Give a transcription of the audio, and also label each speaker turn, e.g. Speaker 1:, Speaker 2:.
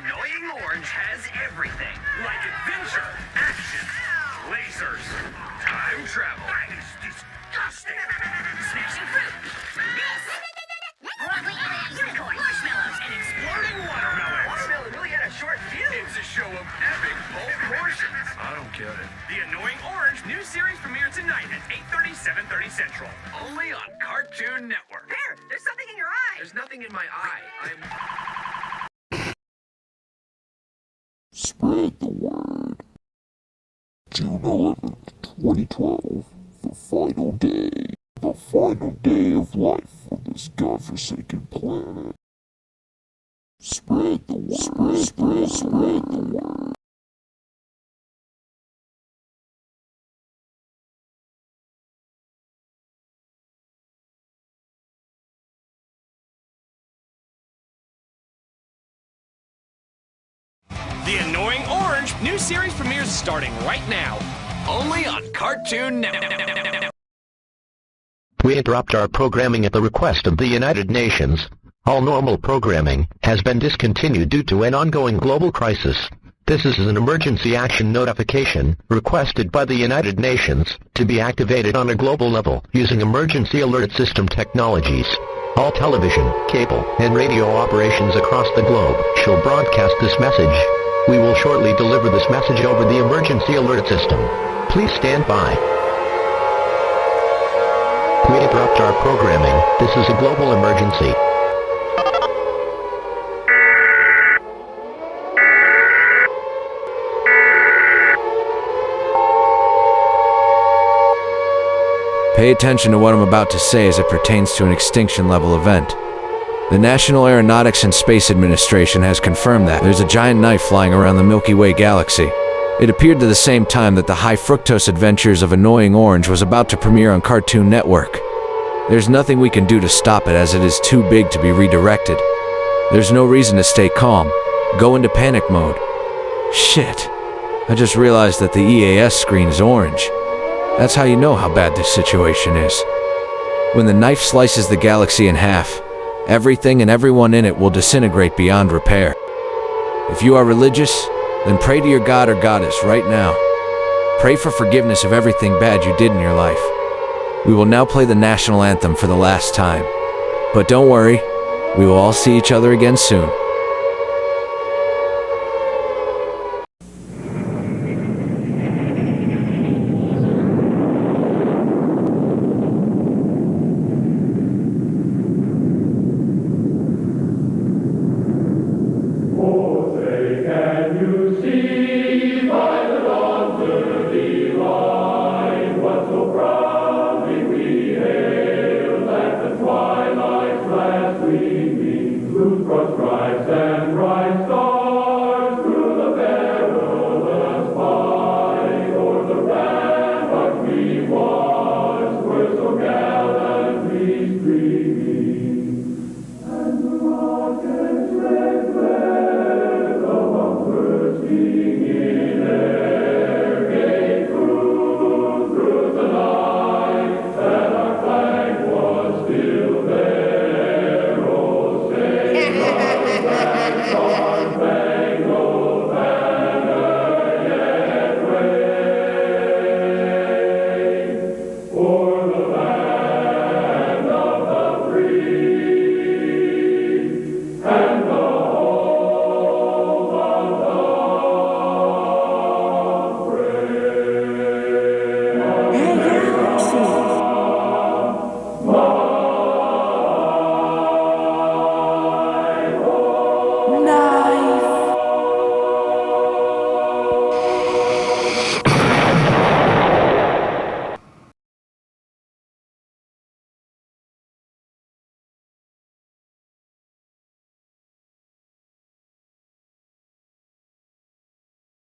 Speaker 1: Annoying Orange has everything, like adventure, action, lasers, time travel. That is disgusting. Smashing fruit, this, broccoli alien unicorn, marshmallows, and exploding watermelons. Watermelon really had a short fuse. It's a show of epic bulk portions.
Speaker 2: I don't get it.
Speaker 1: The Annoying Orange new series premieres tonight at 8:30, 7:30 Central, only on Cartoon Network. There, there's something in your eye.
Speaker 2: There's nothing in my eye.
Speaker 3: Spread the word. June 11th, 2012, the final day. The final day of life on this godforsaken planet. Spread the word. Spread the word.
Speaker 1: The Annoying Orange new series premieres starting right now, only on Cartoon Network.
Speaker 4: We interrupt our programming at the request of the United Nations. All normal programming has been discontinued due to an ongoing global crisis. This is an emergency action notification requested by the United Nations to be activated on a global level using emergency alert system technologies. All television, cable, and radio operations across the globe shall broadcast this message. We will shortly deliver this message over the emergency alert system. Please stand by. We interrupt our programming. This is a global emergency.
Speaker 5: Pay attention to what I'm about to say as it pertains to an extinction-level event. The National Aeronautics and Space Administration has confirmed that there's a giant knife flying around the Milky Way galaxy. It appeared to the same time that the High Fructose Adventures of Annoying Orange was about to premiere on Cartoon Network. There's nothing we can do to stop it as it is too big to be redirected. There's no reason to stay calm. Go into panic mode. Shit. I just realized that the EAS screen is orange. That's how you know how bad this situation is. When the knife slices the galaxy in half, everything and everyone in it will disintegrate beyond repair. If you are religious, then pray to your god or goddess right now. Pray for forgiveness of everything bad you did in your life. We will now play the national anthem for the last time. But don't worry, we will all see each other again soon.